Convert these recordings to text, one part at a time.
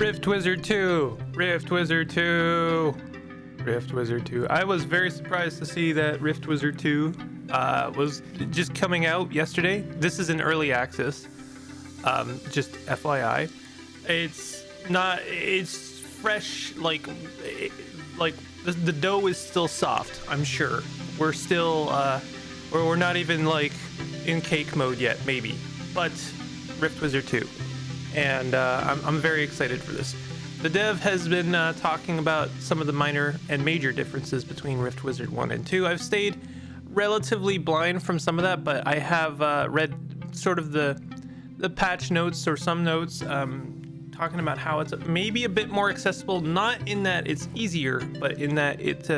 Rift Wizard 2! Rift Wizard 2! Rift Wizard 2. I was very surprised to see that Rift Wizard 2 was just coming out yesterday. This is in early access. Just FYI. It's fresh, like the dough is still soft, I'm sure. We're still, we're not even like in cake mode yet, maybe. But Rift Wizard 2. And I'm very excited for this. The dev has been talking about some of the minor and major differences between Rift Wizard 1 and 2. I've stayed relatively blind from some of that, but I have read sort of the patch notes or some notes talking about how it's maybe a bit more accessible, not in that it's easier, but in that it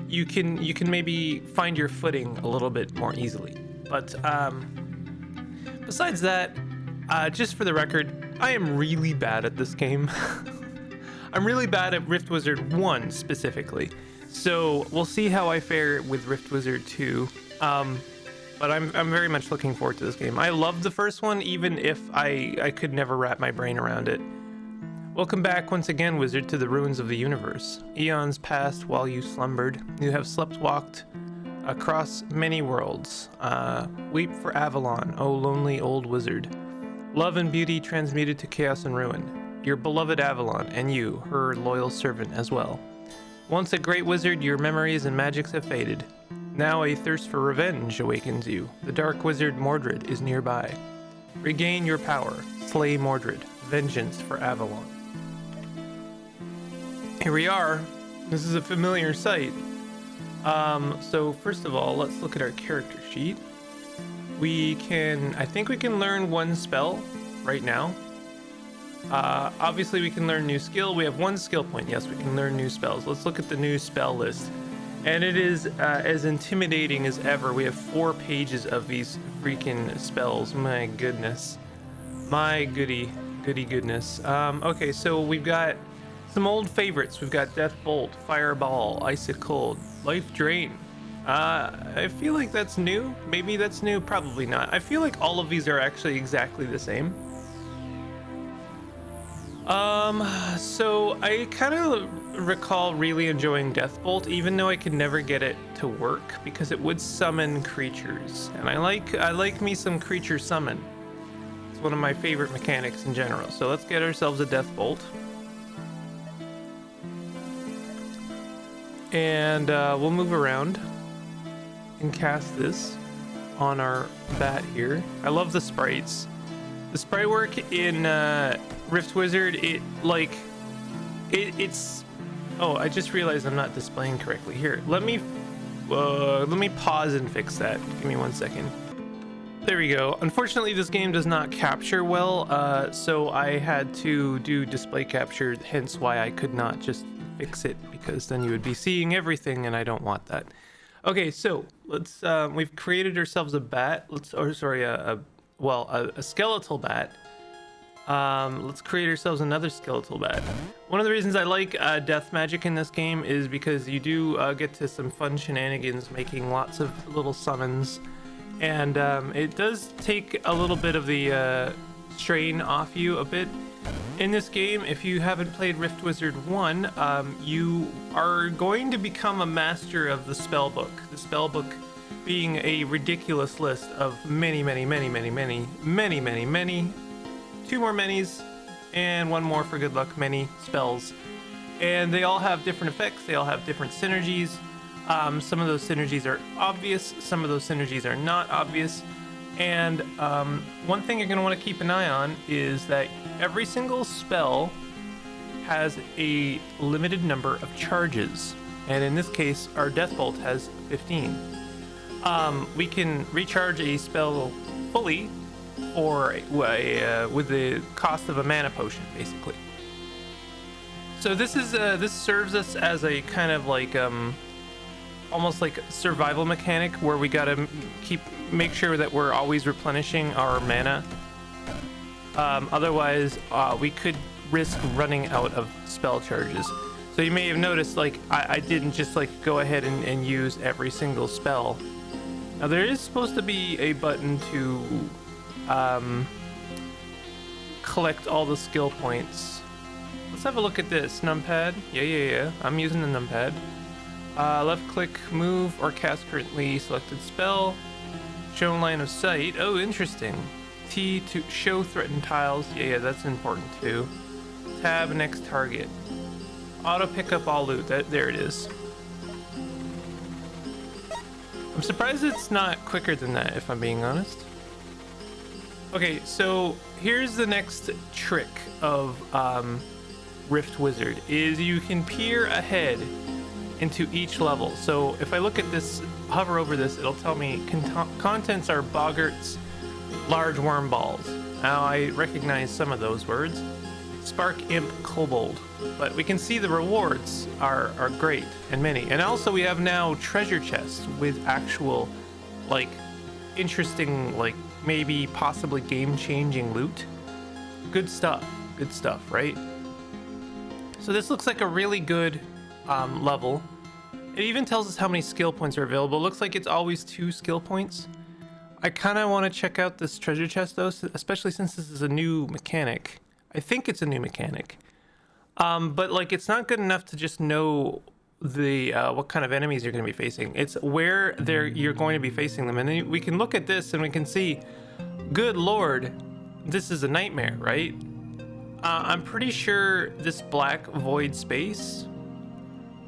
you can maybe find your footing a little bit more easily. But besides that, just for the record, I am really bad at this game. I'm really bad at Rift Wizard 1 specifically. So we'll see how I fare with Rift Wizard 2. But I'm very much looking forward to this game. I love the first one, even if I could never wrap my brain around it. Welcome back once again, Wizard, to the ruins of the universe. Eons passed while you slumbered. You have walked across many worlds. Weep for Avalon, O lonely old wizard. Love and beauty transmuted to chaos and ruin. Your beloved Avalon, and you, her loyal servant as well. Once a great wizard, your memories and magics have faded. Now a thirst for revenge awakens you. The dark wizard Mordred is nearby. Regain your power. Slay Mordred. Vengeance for Avalon. Here we are. This is a familiar sight. So first of all, let's look at our character sheet. I think we can learn one spell right now. Obviously we can learn new skill. We have one skill point. Yes, we can learn new spells. Let's look at the new spell list. And it is as intimidating as ever. We have 4 pages of these freaking spells. My goodness. My goody goodness. Okay, so we've got some old favorites. We've got Death Bolt, Fireball, Icicle, Life Drain. I feel like that's new. Maybe that's new. Probably not. I feel like all of these are actually exactly the same. So I kind of recall really enjoying Death Bolt, even though I could never get it to work because it would summon creatures, and I like me some creature summon. It's one of my favorite mechanics in general. So let's get ourselves a Death Bolt, and we'll move around and cast this on our bat here. I love the sprites. The sprite work in Rift Wizard, it's oh, I just realized I'm not displaying correctly. Here, let me pause and fix that. Give me 1 second. There we go. Unfortunately, this game does not capture well, so I had to do display capture, hence why I could not just fix it, because then you would be seeing everything and I don't want that. Okay, so let's we've created ourselves a bat. A skeletal bat. Let's create ourselves another skeletal bat. One of the reasons I like death magic in this game is because you do get to some fun shenanigans, making lots of little summons, and it does take a little bit of the strain off you a bit. In this game, if you haven't played Rift Wizard 1, you are going to become a master of the spellbook. The spellbook being a ridiculous list of many, 2 more manys, and 1 more for good luck, many spells. And they all have different effects, they all have different synergies. Some of those synergies are obvious, some of those synergies are not obvious. And one thing you're going to want to keep an eye on is that every single spell has a limited number of charges. And in this case, our Death Bolt has 15. We can recharge a spell fully with the cost of a mana potion, basically. So this serves us as a kind of like almost like survival mechanic, where we gotta make sure that we're always replenishing our mana. Otherwise, we could risk running out of spell charges. So you may have noticed, like, I didn't just like go ahead and use every single spell. Now there is supposed to be a button to collect all the skill points Let's have a look at this. Numpad. Yeah. I'm using the numpad. Left click, move, or cast currently selected spell. Show line of sight. Oh, interesting. T to show threatened tiles. Yeah, that's important too. Tab next target. Auto pick up all loot. There it is. I'm surprised it's not quicker than that, if I'm being honest. Okay, so here's the next trick of Rift Wizard, is you can peer ahead into each level. So if I look at this, hover over this, it'll tell me contents are boggarts, large worm balls. Now I recognize some of those words. Spark, imp, kobold. But we can see the rewards are great and many. And also we have now treasure chests with actual, like, interesting, like, maybe possibly game-changing loot. Good stuff, right? So this looks like a really good level. It even tells us how many skill points are available. It looks like it's always 2 skill points. I kind of want to check out this treasure chest though, especially since this is a new mechanic. I think it's a new mechanic. But like, it's not good enough to just know the what kind of enemies you're going to be facing. It's where you're going to be facing them. And then we can look at this and we can see, good lord, this is a nightmare, right? I'm pretty sure this black void space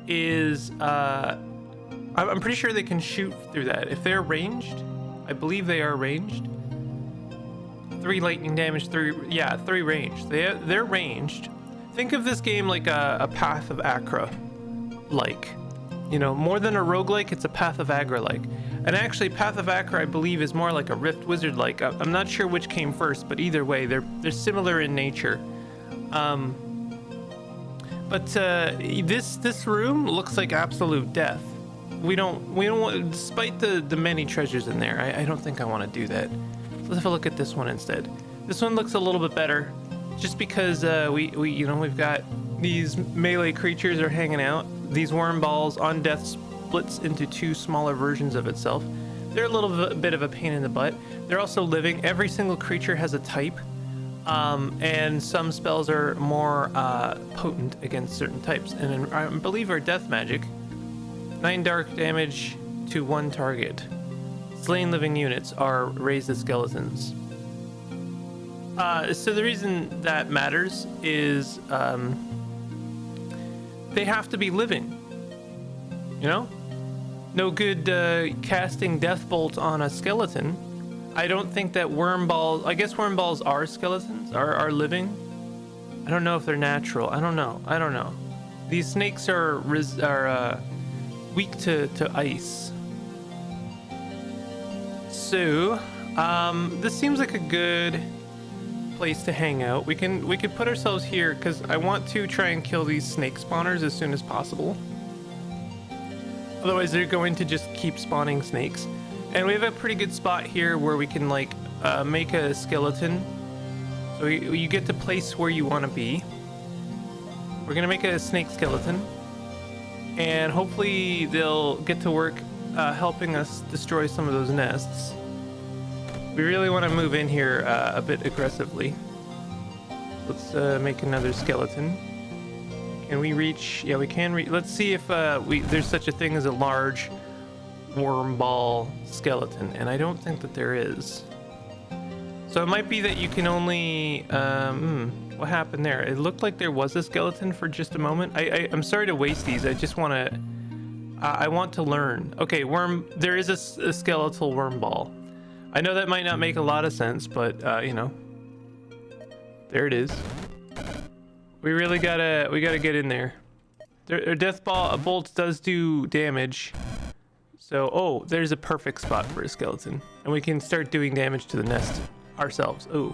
is I'm pretty sure they can shoot through that if they're ranged. I believe they are ranged. 3 lightning damage, 3 ranged. They're ranged. Think of this game like a Path of Acra, like, you know, more than a roguelike, it's a Path of Acra like. And actually Path of Acra I believe is more like a Rift Wizard like. I'm not sure which came first, but either way they're similar in nature. But this room looks like absolute death. We don't want, despite the many treasures in there, I don't think I want to do that. So let's have a look at this one instead. This one looks a little bit better, just because we've got these melee creatures are hanging out. These worm balls on death splits into 2 smaller versions of itself. They're a little bit of a pain in the butt. They're also living. Every single creature has a type. And some spells are more potent against certain types. And I believe our death magic, 9 dark damage to 1 target. Slain living units are raised as skeletons. So the reason that matters is they have to be living. You know? No good casting death bolt on a skeleton. I don't think that worm balls, I guess worm balls are skeletons, are living. I don't know if they're natural. I don't know. These snakes are weak to ice. So, this seems like a good place to hang out. We could put ourselves here because I want to try and kill these snake spawners as soon as possible. Otherwise they're going to just keep spawning snakes. And we have a pretty good spot here where we can like make a skeleton. So you get to place where you want to be. We're gonna make a snake skeleton, and hopefully they'll get to work helping us destroy some of those nests. We really want to move in here a bit aggressively. Let's make another skeleton. Can we reach? Yeah, we can reach. Let's see if there's such a thing as a large worm ball skeleton, and I don't think that there is. So it might be that you can only what happened there? It looked like there was a skeleton for just a moment. I'm sorry to waste these. I just want to I want to learn. Okay, there is a skeletal worm ball. I know that might not make a lot of sense, but you know, there it is. We really gotta get in there. Their death bolt does do damage. So, oh, there's a perfect spot for a skeleton. And we can start doing damage to the nest ourselves. Ooh.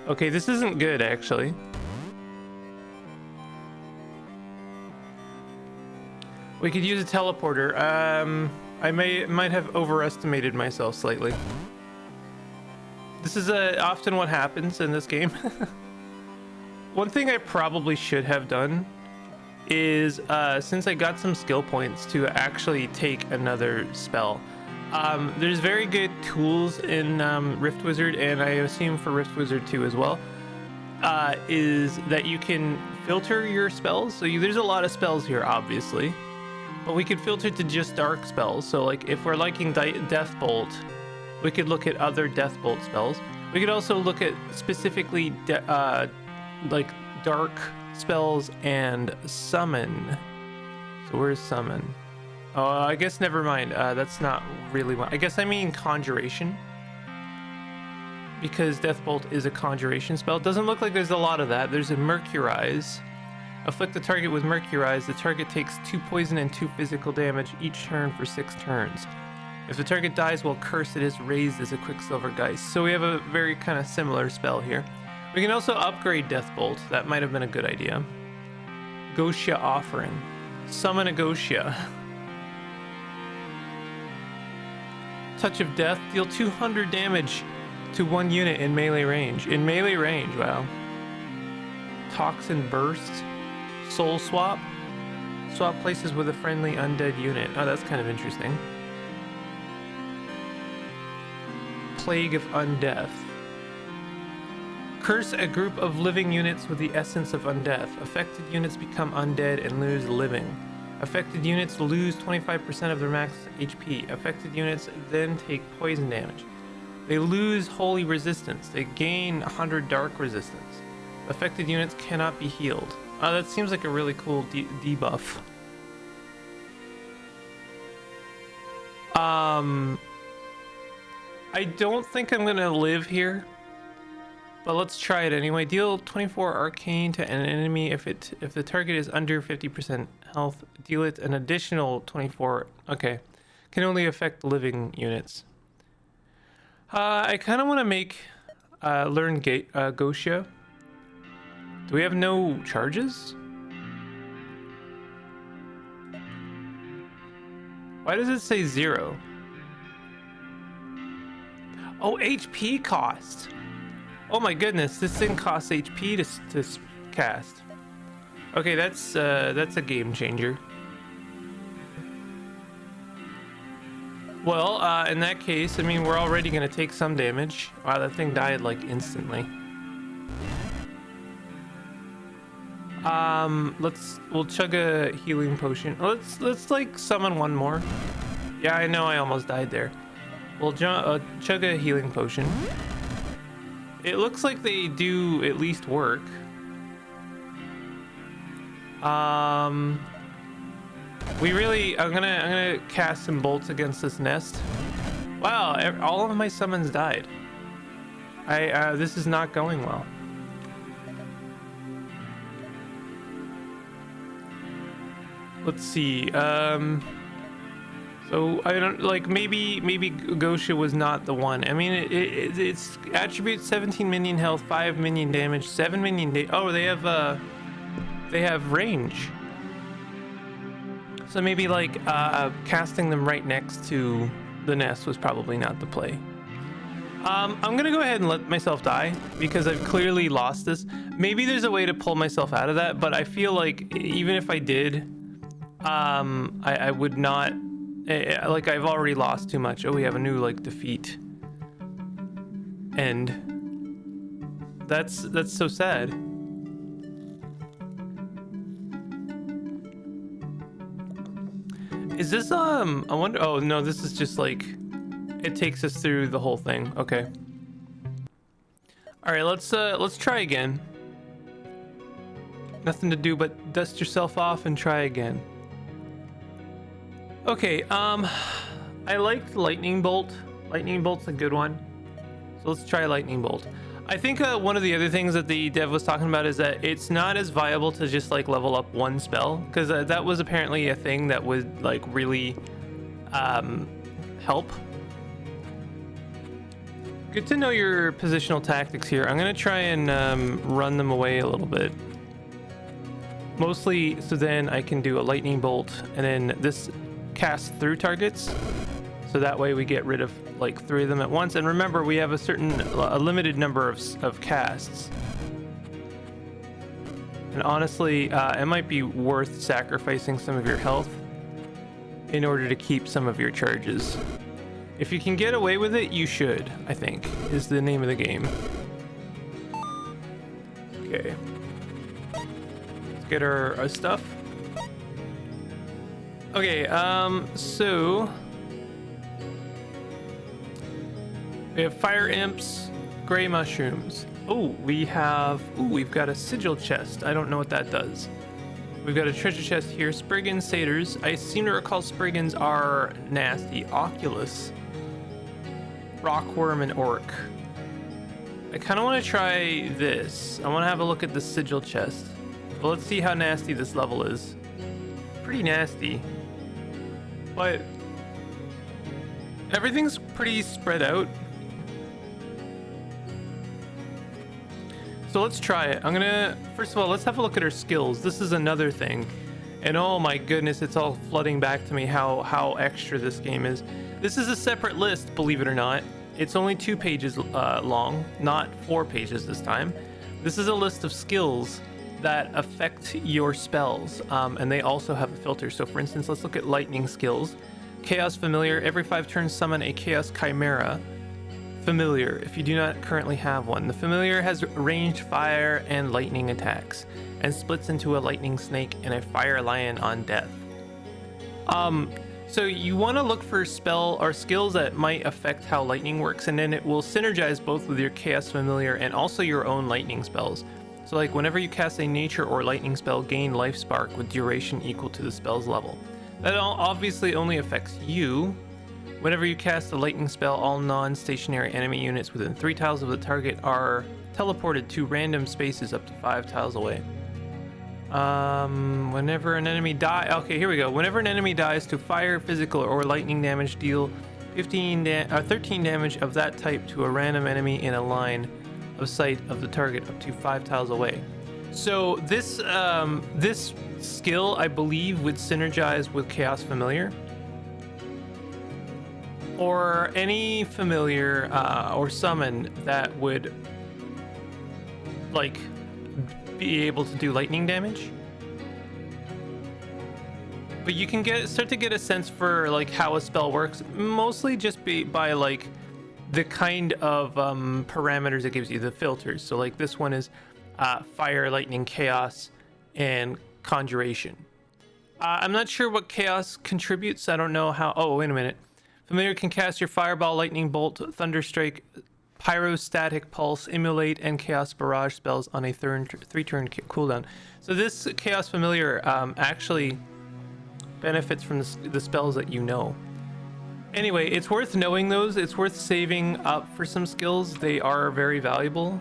Okay, this isn't good, actually. We could use a teleporter. I might have overestimated myself slightly. This is often what happens in this game. One thing I probably should have done is since I got some skill points to actually take another spell. There's very good tools in Rift Wizard, and I assume for Rift Wizard 2 as well. is that you can filter your spells. So there's a lot of spells here, obviously, but we could filter to just dark spells. So like if we're liking Death Bolt, we could look at other Death Bolt spells. We could also look at specifically like dark spells and summon. So where's summon? Oh, I guess never mind. That's not really what I guess I mean conjuration. Because Death Bolt is a conjuration spell. It doesn't look like there's a lot of that. There's a Mercurize. Afflict the target with Mercurize. The target takes 2 poison and 2 physical damage each turn for 6 turns. If the target dies while cursed, it is raised as a Quicksilver Geist. So we have a very kind of similar spell here. We can also upgrade Death Bolt. That might have been a good idea. Gotia Offering. Summon a Gotia. Touch of Death. Deal 200 damage to 1 unit in melee range. In melee range, wow. Toxin Burst. Soul Swap. Swap places with a friendly undead unit. Oh, that's kind of interesting. Plague of Undeath. Curse a group of living units with the essence of undeath. Affected units become undead and lose living. Affected units lose 25% of their max HP. Affected units then take poison damage. They lose holy resistance. They gain 100 dark resistance. Affected units cannot be healed. That seems like a really cool debuff. I don't think I'm gonna live here, but let's try it anyway. Deal 24 arcane to an enemy if the target is under 50% health. Deal it an additional 24. Okay, can only affect living units. I kind of want to make learn Gotia. Do we have no charges? Why does it say 0? Oh, HP cost. Oh my goodness, this thing costs HP to cast. Okay, that's a game changer. Well, in that case, I mean, we're already gonna take some damage. Wow, that thing died like instantly. We'll chug a healing potion. Let's like summon one more. Yeah, I know I almost died there. We'll chug a healing potion. It looks like they do at least work. I'm gonna cast some bolts against this nest. Wow, all of my summons died. This is not going well. Let's see. So I don't like maybe Gotia was not the one. I mean, it's attributes 17 minion health, 5 minion damage, 7 minion oh, they have range. So maybe like casting them right next to the nest was probably not the play. I'm gonna go ahead and let myself die because I've clearly lost this. Maybe there's a way to pull myself out of that, but I feel like even if I did, I would not. Like I've already lost too much. Oh, we have a new like defeat. And that's so sad. Is this I wonder, oh no, this is just like it takes us through the whole thing. Okay. All right, let's try again. Nothing to do but dust yourself off and try again. Okay, I liked Lightning Bolt. Lightning Bolt's a good one. So let's try Lightning Bolt. I think one of the other things that the dev was talking about is that it's not as viable to just like level up one spell, because that was apparently a thing that would like really help. Good to know your positional tactics here. I'm gonna try and run them away a little bit. Mostly so then I can do a Lightning Bolt and then this cast through targets, so that way we get rid of like 3 of them at once. And remember, we have a limited number of casts, and honestly it might be worth sacrificing some of your health in order to keep some of your charges. If you can get away with it, you should, I think, is the name of the game. Okay. Let's get our stuff. Okay, so we have fire imps, gray mushrooms. Oh, we've got a sigil chest. I don't know what that does. We've got a treasure chest here. Spriggans, satyrs. I seem to recall Spriggans are nasty. Oculus, rockworm, and orc. I kind of want to try this. I want to have a look at the sigil chest. Well, let's see how nasty this level is. Pretty nasty. But everything's pretty spread out. So let's try it. First of all, let's have a look at our skills. This is another thing. And oh my goodness, it's all flooding back to me how extra this game is. This is a separate list, believe it or not. It's only 2 pages long, not 4 pages this time. This is a list of skills that affect your spells, and they also have a filter. So for instance, let's look at lightning skills. Chaos Familiar, every 5 turns summon a Chaos Chimera Familiar if you do not currently have one. The Familiar has ranged fire and lightning attacks and splits into a lightning snake and a fire lion on death. So you want to look for spell or skills that might affect how lightning works, and then it will synergize both with your Chaos Familiar and also your own lightning spells. So like whenever you cast a nature or lightning spell, gain life spark with duration equal to the spell's level. That obviously only affects you. Whenever you cast a lightning spell, all non-stationary enemy units within 3 tiles of the target are teleported to random spaces up to 5 tiles away. Whenever an enemy okay, here we go. Whenever an enemy dies to fire, physical, or lightning damage, deal 13 damage of that type to a random enemy in a line of sight of the target up to 5 tiles away. So this this skill, I believe, would synergize with Chaos Familiar, or any familiar or summon that would like be able to do lightning damage. But you can start to get a sense for like how a spell works, mostly just by like the kind of parameters it gives you, the filters. So like this one is fire, lightning, chaos, and conjuration. I'm not sure what chaos contributes. I don't know how. Oh, wait a minute. Familiar can cast your fireball, lightning bolt, thunderstrike, pyrostatic pulse, immolate, and chaos barrage spells on a 3-turn cooldown. So this Chaos Familiar actually benefits from the spells that you know. Anyway, it's worth knowing those. It's worth saving up for some skills. They are very valuable.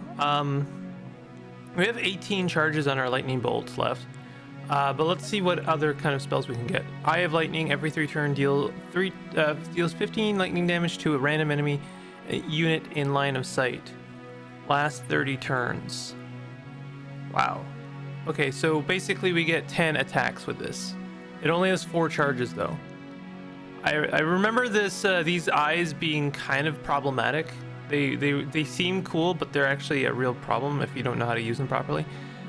We have 18 charges on our lightning bolts left. But let's see what other kind of spells we can get. Eye of Lightning, every 3-turn deals 15 lightning damage to a random enemy unit in line of sight. Last 30 turns. Wow. Okay, so basically we get 10 attacks with this. It only has 4 charges though. I remember these eyes being kind of problematic. They seem cool, but they're actually a real problem if you don't know how to use them properly.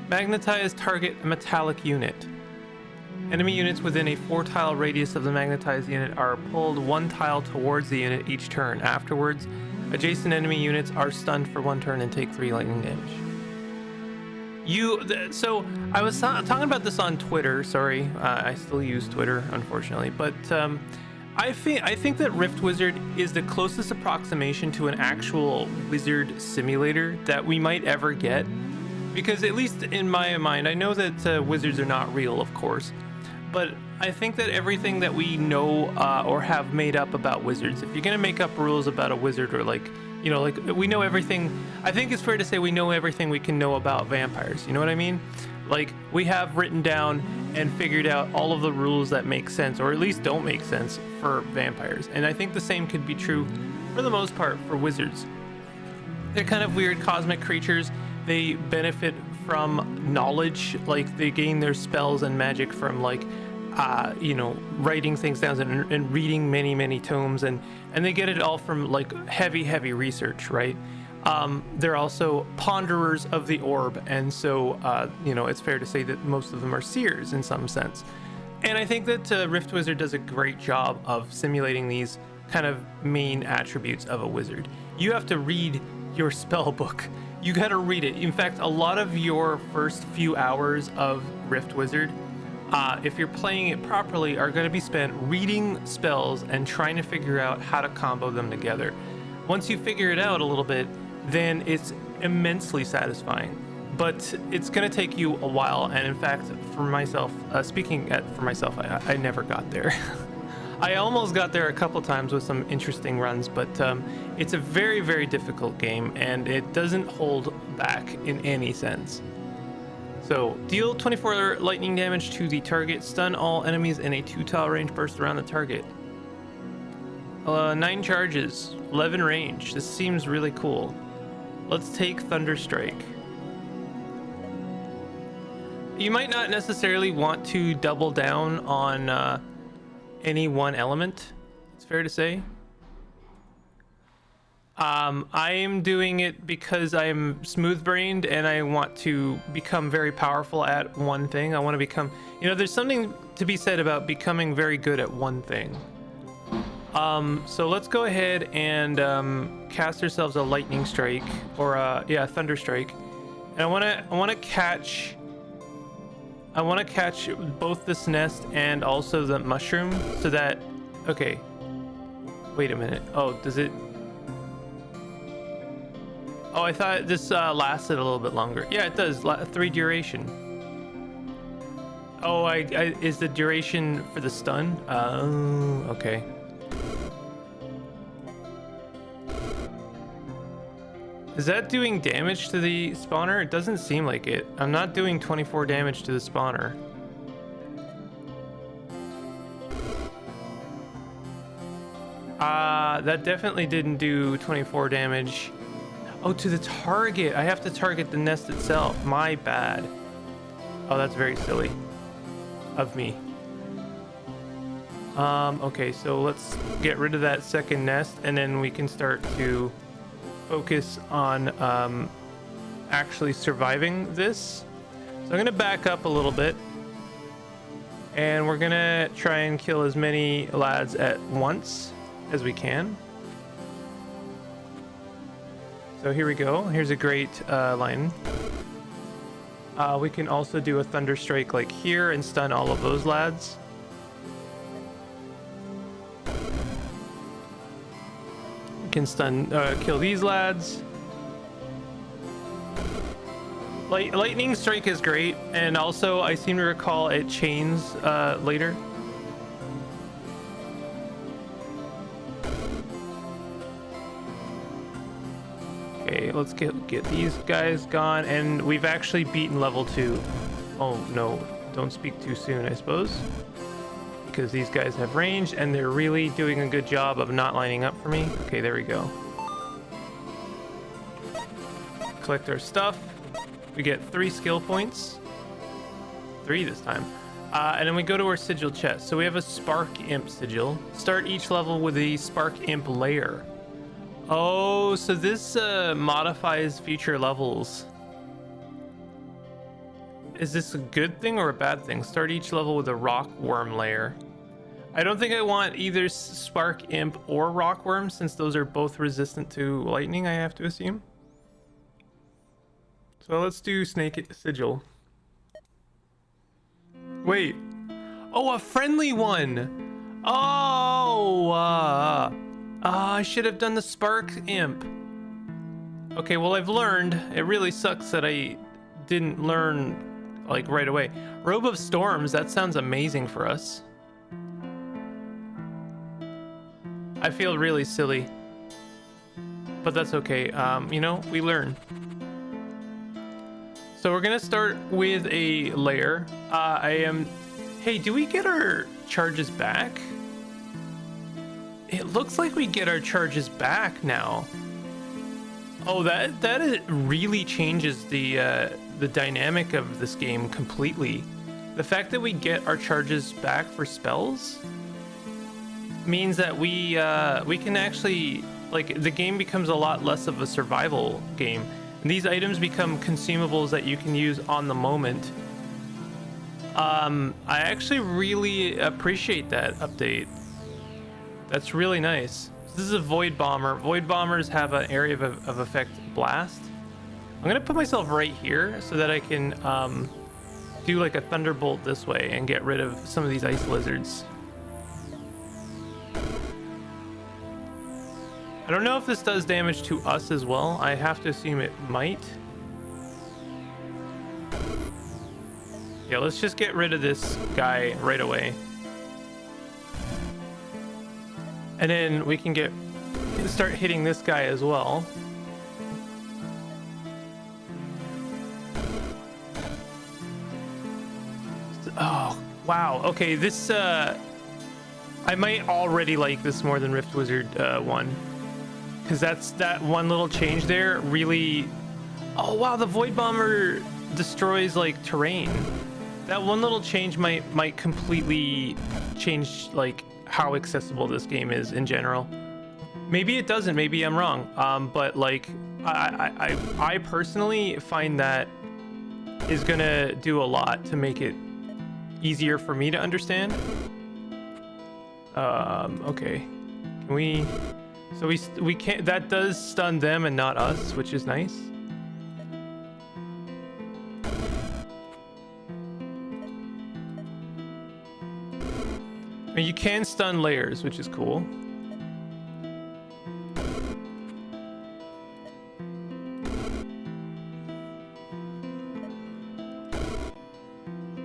Magnetize target metallic unit. Enemy units within a 4-tile radius of the magnetized unit are pulled 1 tile towards the unit each turn. Afterwards, adjacent enemy units are stunned for 1 turn and take 3 lightning damage. So I was talking about this on Twitter. Sorry, I still use Twitter, unfortunately, but I think that Rift Wizard is the closest approximation to an actual wizard simulator that we might ever get. Because at least in my mind, I know that wizards are not real, of course, but I think that everything that we know or have made up about wizards, if you're gonna make up rules about a wizard, or like we know everything, I think it's fair to say we know everything we can know about vampires. You know what I mean? Like, we have written down and figured out all of the rules that make sense, or at least don't make sense, for vampires. And I think the same could be true for the most part for wizards. They're kind of weird cosmic creatures. They benefit from knowledge, like they gain their spells and magic from like writing things down and reading many tomes, and they get it all from like heavy research, right? They're also ponderers of the orb, and so it's fair to say that most of them are seers in some sense. And I think that Rift Wizard does a great job of simulating these kind of main attributes of a wizard. You have to read your spell book. You gotta read it. In fact, a lot of your first few hours of Rift Wizard, if you're playing it properly, are gonna be spent reading spells and trying to figure out how to combo them together. Once you figure it out a little bit, then it's immensely satisfying. But it's gonna take you a while, and in fact, for myself, for myself, I never got there. I almost got there a couple times with some interesting runs, but it's a very, very difficult game, and it doesn't hold back in any sense. So, deal 24 lightning damage to the target, stun all enemies in a 2-tile range burst around the target. 9 charges, 11 range. This seems really cool. Let's take Thunderstrike. You might not necessarily want to double down on any one element, it's fair to say. I am doing it because I'm smooth-brained and I want to become very powerful at one thing. I want to become, there's something to be said about becoming very good at one thing. So let's go ahead and cast ourselves a lightning strike, or thunder strike. And I want to catch both this nest and also the mushroom, so that, okay, wait a minute. Oh, does it? Oh, I thought this lasted a little bit longer. Yeah, it does. 3 duration. Oh, is the duration for the stun? Oh, okay. Is that doing damage to the spawner? It doesn't seem like it. I'm not doing 24 damage to the spawner. That definitely didn't do 24 damage. Oh, to the target. I have to target the nest itself. My bad. Oh, that's very silly of me. Okay, so let's get rid of that second nest, and then we can start to focus on actually surviving this. So I'm gonna back up a little bit, and we're gonna try and kill as many lads at once as we can. So here we go. Here's a great line. We can also do a thunder strike like here and stun all of those lads. Can kill these lads. Lightning strike is great, and also I seem to recall it chains later. Okay, let's get these guys gone, and we've actually beaten level 2. Oh no, don't speak too soon, I suppose, because these guys have range and they're really doing a good job of not lining up for me. Okay, there we go. Collect our stuff. We get 3 skill points. 3 this time. And then we go to our sigil chest. So we have a spark imp sigil. Start each level with a spark imp layer. Oh, so this modifies future levels. Is this a good thing or a bad thing? Start each level with a rock worm layer. I don't think I want either spark imp or rock worm, since those are both resistant to lightning, I have to assume. So let's do snake sigil. Wait. Oh, a friendly one. Oh, I should have done the spark imp. Okay, well, I've learned. It really sucks that I didn't learn like right away. Robe of Storms, that sounds amazing for us. I feel really silly, but that's okay. We learn. So we're gonna start with a layer. Hey, do we get our charges back? It looks like we get our charges back now. Oh, that really changes the dynamic of this game completely. The fact that we get our charges back for spells means that we can actually, like, the game becomes a lot less of a survival game. And these items become consumables that you can use on the moment. I actually really appreciate that update. That's really nice. This is a void bomber. Void bombers have an area of effect blast. I'm gonna put myself right here so that I can do like a thunderbolt this way and get rid of some of these ice lizards. I don't know if this does damage to us as well. I have to assume it might. Yeah, let's just get rid of this guy right away. And then we can start hitting this guy as well. Oh, wow. Okay, this I might already like this more than Rift Wizard 1. Because that one little change there really... Oh, wow, the Void Bomber destroys, like, terrain. That one little change might completely change, like, how accessible this game is in general. Maybe it doesn't. Maybe I'm wrong. But, like, I personally find that is going to do a lot to make it easier for me to understand. Okay. Can we... So we can't... That does stun them and not us, which is nice. I mean, you can stun layers, which is cool.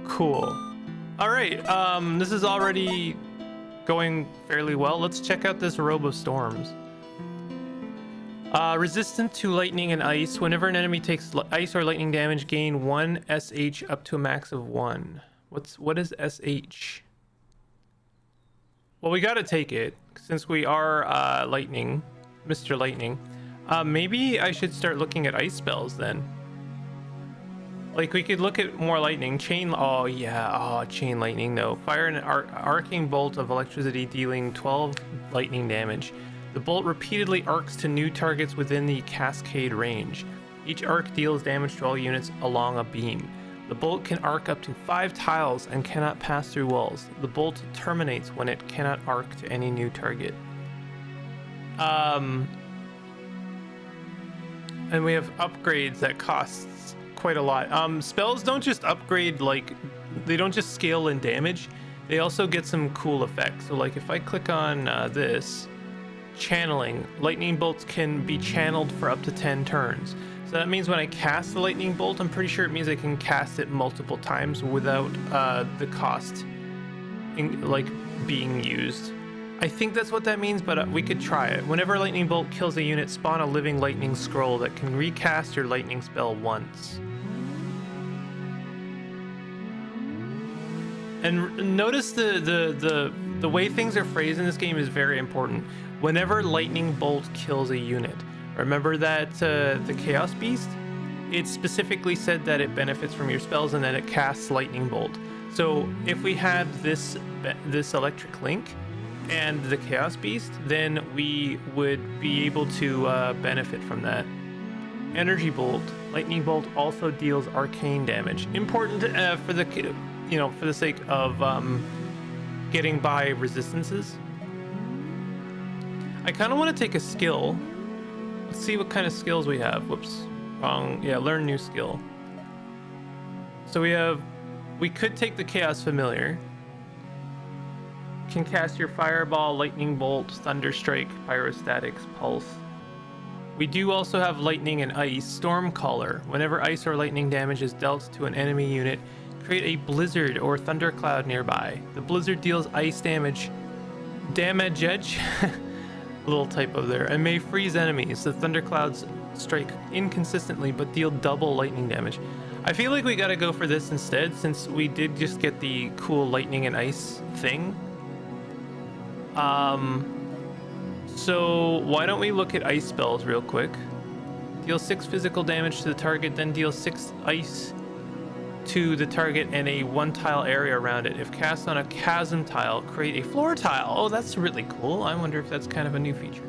Cool. All right. This is already going fairly well. Let's check out this Robe of Storms. Resistant to lightning and ice. Whenever an enemy takes ice or lightning damage, gain 1 SH up to a max of 1. What is SH? Well, we gotta take it since we are lightning, Mr. Lightning. Maybe I should start looking at ice spells then. Like, we could look at more lightning. Oh yeah, oh, chain lightning though. Fire an arcing bolt of electricity dealing 12 lightning damage. The bolt repeatedly arcs to new targets within the cascade range. Each arc deals damage to all units along a beam. The bolt can arc up to 5 tiles and cannot pass through walls. The bolt terminates when it cannot arc to any new target. And we have upgrades that costs quite a lot. Spells don't just upgrade, like, they don't just scale in damage. They also get some cool effects. So, like, if I click on this, channeling, lightning bolts can be channeled for up to 10 turns. So that means when I cast the lightning bolt, I'm pretty sure it means I can cast it multiple times without the cost being used. I think that's what that means, but we could try it. Whenever a lightning bolt kills a unit, spawn a living lightning scroll that can recast your lightning spell once. And notice the way things are phrased in this game is very important. Whenever lightning bolt kills a unit. Remember that the Chaos Beast? It specifically said that it benefits from your spells and that it casts lightning bolt. So if we had this electric link and the Chaos Beast, then we would be able to benefit from that. Energy bolt. Lightning bolt also deals arcane damage. Important for the sake of getting by resistances. I kind of want to take a skill. Let's see what kind of skills we have. Whoops, wrong. Yeah, learn new skill. So we could take the Chaos Familiar. Can cast your Fireball, Lightning Bolt, Thunderstrike, Pyrostatics, Pulse. We do also have Lightning and Ice. Stormcaller. Whenever ice or lightning damage is dealt to an enemy unit, create a blizzard or thundercloud nearby. The blizzard deals ice damage edge. Little typo there, and may freeze enemies. The thunderclouds strike inconsistently but deal double lightning damage. I feel like we gotta go for this instead, since we did just get the cool lightning and ice thing. So why don't we look at ice spells real quick? Deal 6 physical damage to the target, then deal 6 ice to the target and a 1 tile area around it. If cast on a chasm tile, create a floor tile. Oh, that's really cool. I wonder if that's kind of a new feature.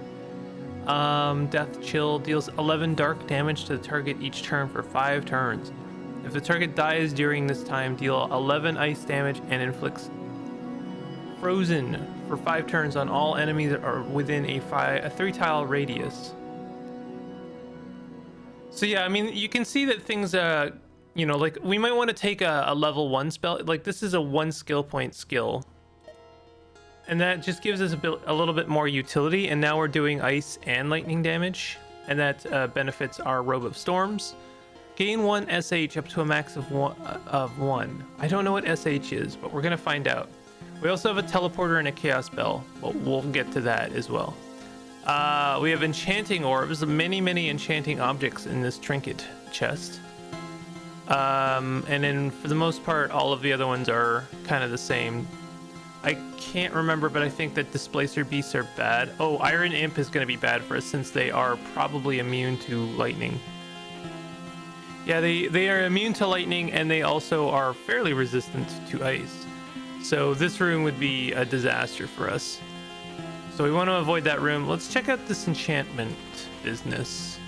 Death Chill deals 11 dark damage to the target each turn for 5 turns. If the target dies during this time, deal 11 ice damage and inflicts Frozen for 5 turns on all enemies that are within a 3 tile radius. So yeah, I mean, you can see that things, you know, like we might want to take a level 1 spell. Like this is a 1 skill point skill. And that just gives us a little bit more utility. And now we're doing ice and lightning damage. And that benefits our Robe of Storms. Gain 1 SH up to a max of one. I don't know what SH is, but we're going to find out. We also have a teleporter and a chaos spell, but we'll get to that as well. We have enchanting orbs, many enchanting objects in this trinket chest. And then for the most part, all of the other ones are kind of the same. I can't remember, but I think that displacer beasts are bad. Oh, iron imp is going to be bad for us since they are probably immune to lightning. Yeah, they are immune to lightning, and they also are fairly resistant to ice. So this room would be a disaster for us. So we want to avoid that room. Let's check out this enchantment business.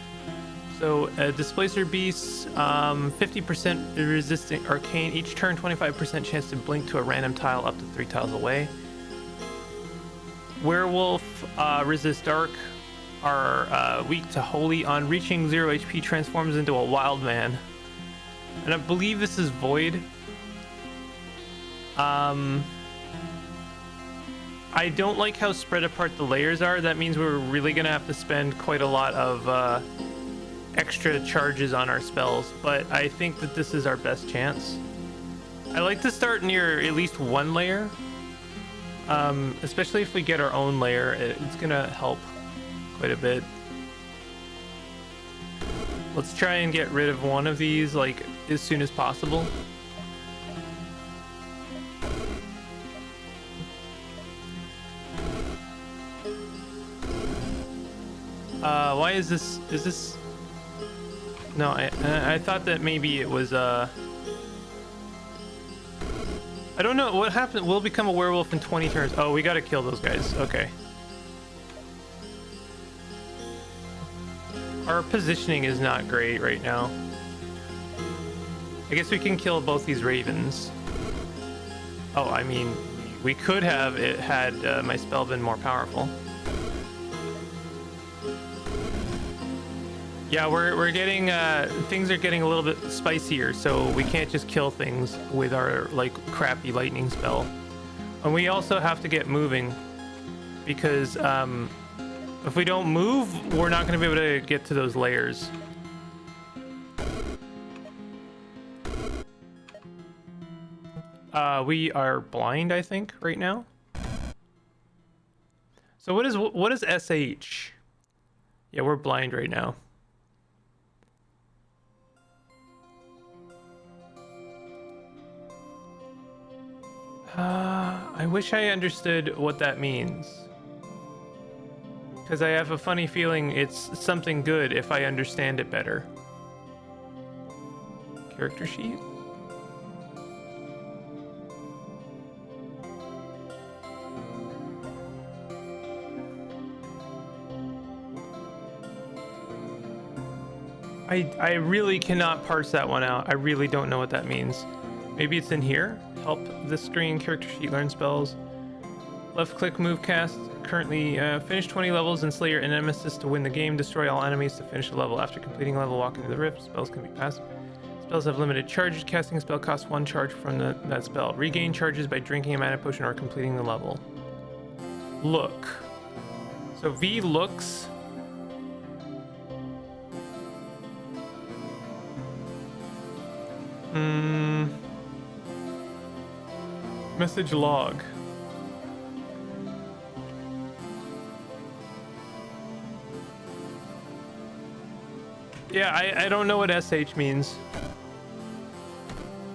So displacer beasts, 50% resistant arcane. Each turn, 25% chance to blink to a random tile up to 3 tiles away. Werewolf, resist dark, are weak to holy. On reaching 0 HP, transforms into a wild man. And I believe this is void. I don't like how spread apart the layers are. That means we're really gonna have to spend quite a lot of extra charges on our spells, but I think that this is our best chance. I like to start near at least 1 layer, especially if we get our own layer. It's gonna help quite a bit. Let's try and get rid of one of these like as soon as possible. Why is this no, I thought that maybe it was I don't know what happened. We'll become a werewolf in 20 turns. Oh, we gotta kill those guys. Okay. Our positioning is not great right now. I guess we can kill both these ravens. Oh, I mean, we could have it had my spell been more powerful. Yeah, we're getting things are getting a little bit spicier, so we can't just kill things with our like crappy lightning spell. And we also have to get moving because if we don't move, we're not going to be able to get to those layers. We are blind, I think, right now. So what is SH? Yeah, we're blind right now. I wish I understood what that means. Because I have a funny feeling it's something good if I understand it better. Character sheet? I really cannot parse that one out. I really don't know what that means. Maybe it's in here? Help the screen, character sheet, learn spells. Left click, move, cast. Currently finish 20 levels and slay your nemesis to win the game. Destroy all enemies to finish the level. After completing level, walk into the rift. Spells can be passed. Spells have limited charges. Casting a spell costs 1 charge from that spell. Regain charges by drinking a mana potion or completing the level. Look. So V looks. Message log. Yeah, I don't know what SH means.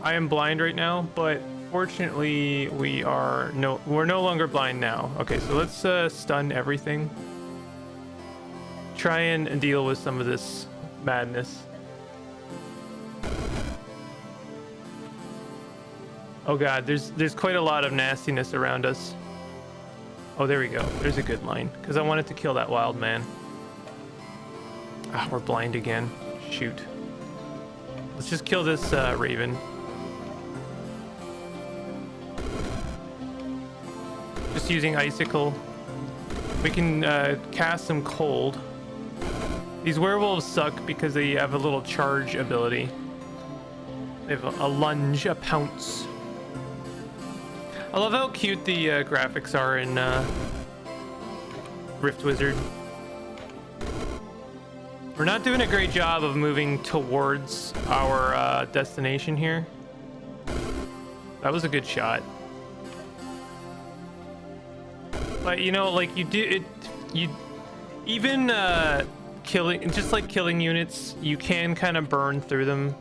I am blind right now, but fortunately we're no longer blind now. Okay, so let's stun everything. Try and deal with some of this madness. Oh god, there's quite a lot of nastiness around us. Oh, there we go. There's a good line. Because I wanted to kill that wild man. Ah, we're blind again. Shoot. Let's just kill this raven. Just using icicle. We can cast some cold. These werewolves suck because they have a little charge ability. They have a lunge, a pounce. I love how cute the graphics are in Rift Wizard. We're not doing a great job of moving towards our destination here. That was a good shot. But you know, like you do it, you even killing, just like killing units, you can kind of burn through them.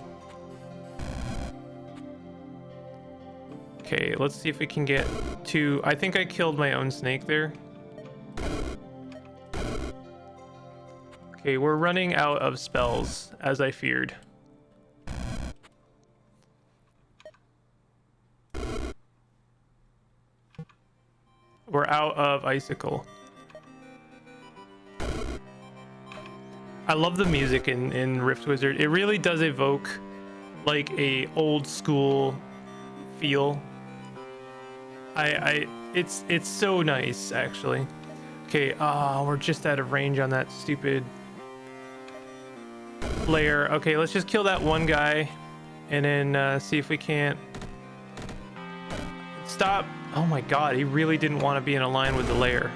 Okay, let's see if we can get to... I think I killed my own snake there. Okay, we're running out of spells, as I feared. We're out of icicle. I love the music in Rift Wizard. It really does evoke like a old school feel. It's so nice, actually. Okay, we're just out of range on that stupid layer. Okay, let's just kill that one guy and then see if we can't stop. Oh my god, he really didn't want to be in a line with the layer.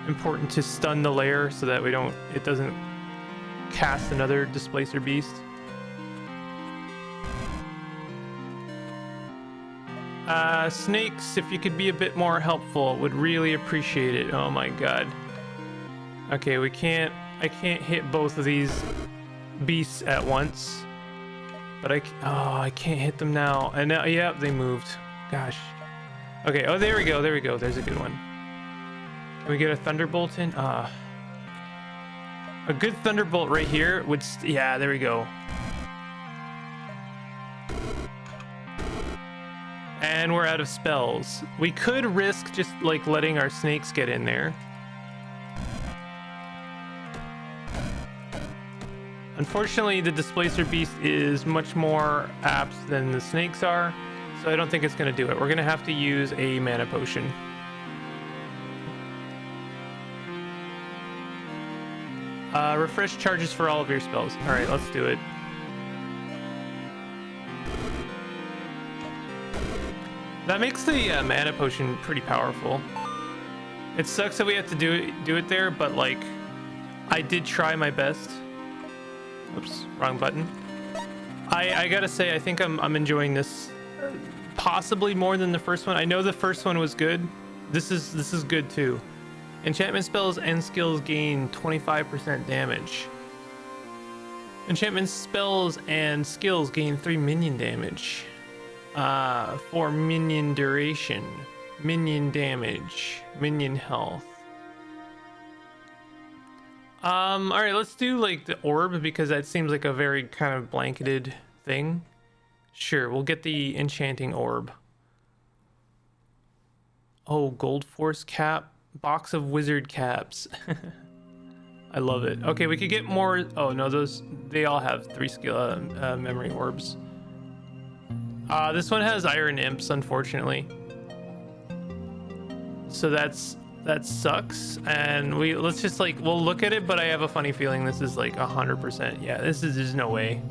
Important to stun the layer so that it doesn't cast another displacer beast. Snakes, if you could be a bit more helpful, would really appreciate it. Oh my god. Okay, I can't hit both of these beasts at once. But I can't hit them now. And now, yeah, they moved. Gosh. Okay, oh, there we go, there's a good one. Can we get a thunderbolt in? A good thunderbolt right here would, yeah, there we go. And we're out of spells. We could risk just like letting our snakes get in there. Unfortunately, the displacer beast is much more apt than the snakes are, so I don't think it's going to do it. We're going to have to use a mana potion. Refresh charges for all of your spells. All right, let's do it. That makes the mana potion pretty powerful. It sucks that we have to do it there, but like, I did try my best. Oops, wrong button. I gotta say, I think I'm enjoying this possibly more than the first one. I know the first one was good. This is good too. Enchantment spells and skills gain 25% damage. Enchantment spells and skills gain 3 minion damage. For minion duration, minion damage, minion health. All right, let's do like the orb because that seems like a very kind of blanketed thing. Sure, we'll get the enchanting orb. Oh, gold force cap, box of wizard caps. I love it. Okay, we could get more. Oh no, they all have 3 skill memory orbs. This one has iron imps, unfortunately. So that sucks. And let's just like, we'll look at it, but I have a funny feeling this is like 100%. Yeah, there's no way.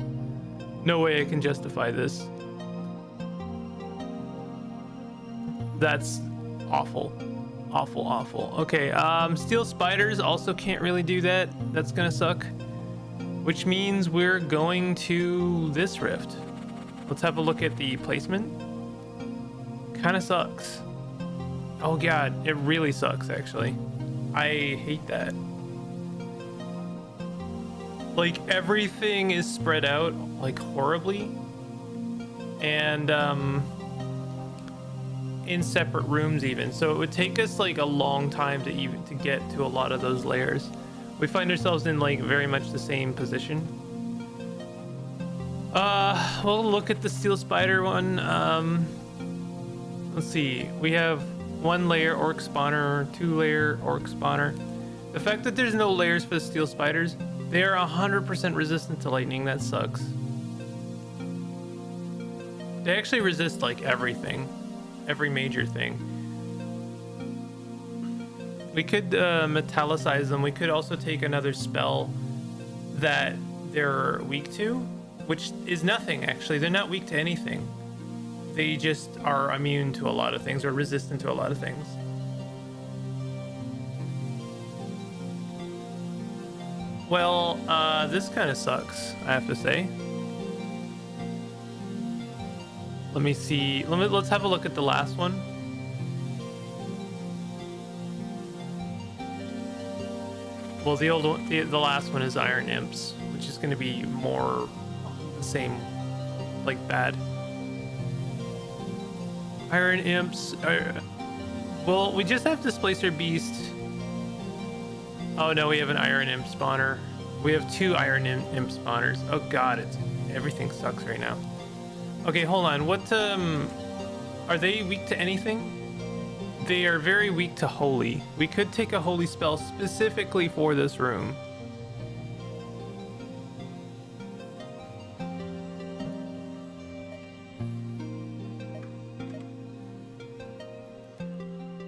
No way I can justify this. That's awful. Awful, awful. Okay, steel spiders also can't really do that. That's gonna suck. Which means we're going to this rift. Let's have a look at the placement. Kind of sucks. Oh god, it really sucks actually. I hate that. Like everything is spread out like horribly. And in separate rooms even. So it would take us like a long time to get to a lot of those layers. We find ourselves in like very much the same position. We'll look at the steel spider one. Let's see. We have 1 layer orc spawner, 2 layer orc spawner. The fact that there's no layers for the steel spiders, they are 100% resistant to lightning. That sucks. They actually resist like everything, every major thing. We could metallicize them. We could also take another spell that they're weak to, which is nothing actually. They're not weak to anything. They just are immune to a lot of things or resistant to a lot of things. Well, this kind of sucks, I have to say. Let me see. Let's have a look at the last one. Well, the old one, the last one is Iron Imps, which is going to be more the same, like bad. Iron Imps are, well, we just have Displacer Beast. Oh no, we have an Iron Imp spawner. We have 2 Iron Imp spawners. Oh god, everything sucks right now. Okay, hold on. What are they weak to anything? They are very weak to holy. We could take a holy spell specifically for this room.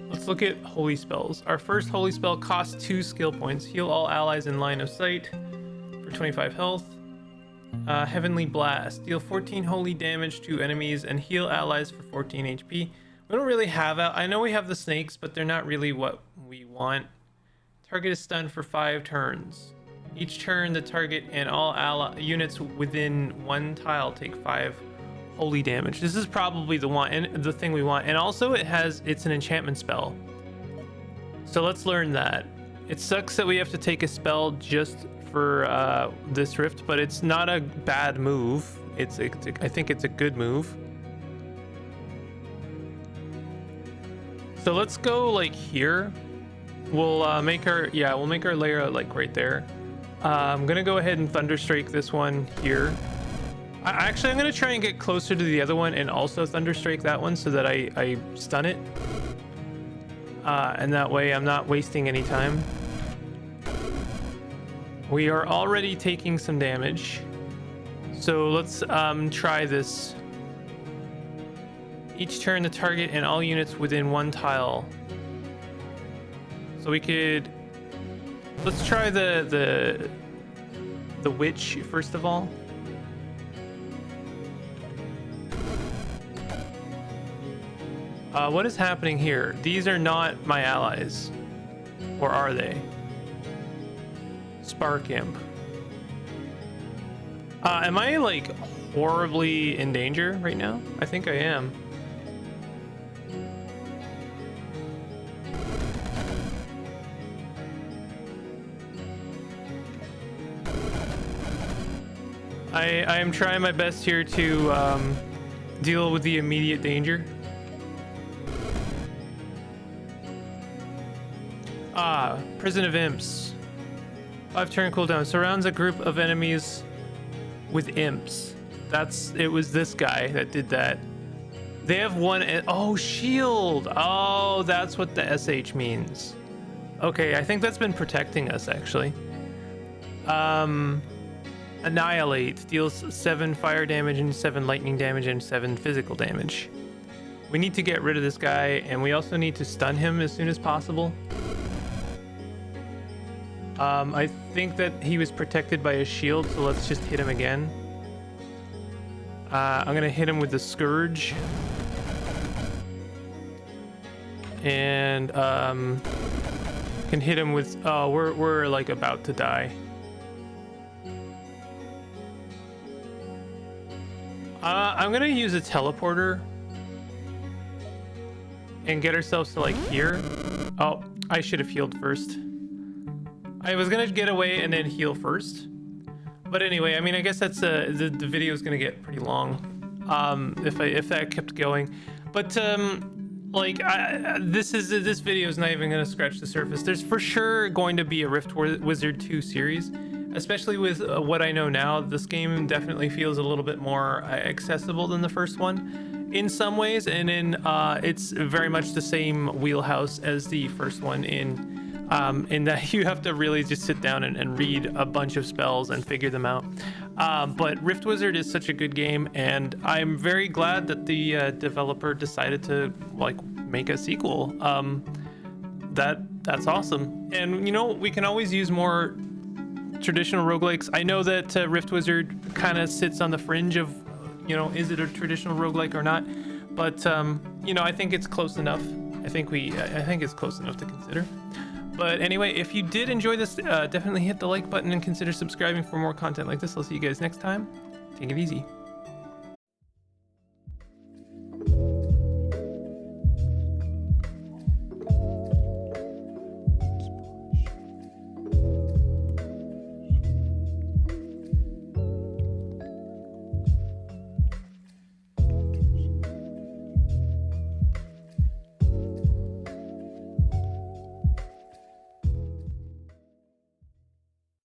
Let's look at holy spells. Our first holy spell costs 2 skill points. Heal all allies in line of sight for 25 health. Heavenly Blast. Deal 14 holy damage to enemies and heal allies for 14 HP. We don't really have... I know we have the snakes, but they're not really what we want. Target is stunned for 5 turns. Each turn, the target and all units within 1 tile take 5 holy damage. This is probably the thing we want. And also it's an enchantment spell. So let's learn that. It sucks that we have to take a spell just for this rift, but it's not a bad move. I think it's a good move. So let's go like here. We'll make our layer like right there. I'm gonna go ahead and Thunderstrike this one here. Actually, I'm gonna try and get closer to the other one and also Thunderstrike that one so that I stun it. And that way I'm not wasting any time. We are already taking some damage. So let's try this. Each turn, the target and all units within 1 tile. So we could... Let's try the witch first of all. What is happening here? These are not my allies. Or are they? Spark Imp. Am I like horribly in danger right now? I think I am. I am trying my best here to deal with the immediate danger. Prison of Imps. 5 turn cooldown. Surrounds a group of enemies with imps. It was this guy that did that. They have one. Oh, shield. Oh, that's what the SH means. Okay, I think that's been protecting us actually. Annihilate. Deals 7 fire damage and 7 lightning damage and 7 physical damage. We need to get rid of this guy, and we also need to stun him as soon as possible. I think that he was protected by a shield, so let's just hit him again. I'm gonna hit him with the Scourge. And can hit him with... Oh, we're like about to die. I'm gonna use a teleporter and get ourselves to like here. Oh, I should have healed first. I was gonna get away and then heal first. But anyway, I mean, I guess that's the video is gonna get pretty long if that kept going. But like this video is not even gonna scratch the surface. There's for sure going to be a Rift Wizard 2 series. Especially with what I know now, this game definitely feels a little bit more accessible than the first one in some ways, and it's very much the same wheelhouse as the first one in that you have to really just sit down and read a bunch of spells and figure them out. But Rift Wizard is such a good game, and I'm very glad that the developer decided to like make a sequel. That That's awesome. And you know, we can always use more traditional roguelikes. I know that Rift Wizard kind of sits on the fringe of, you know, is it a traditional roguelike or not? But you know, I think it's close enough. I think it's close enough to consider. But anyway, if you did enjoy this, definitely hit the like button and consider subscribing for more content like this. I'll see you guys next time. Take it easy.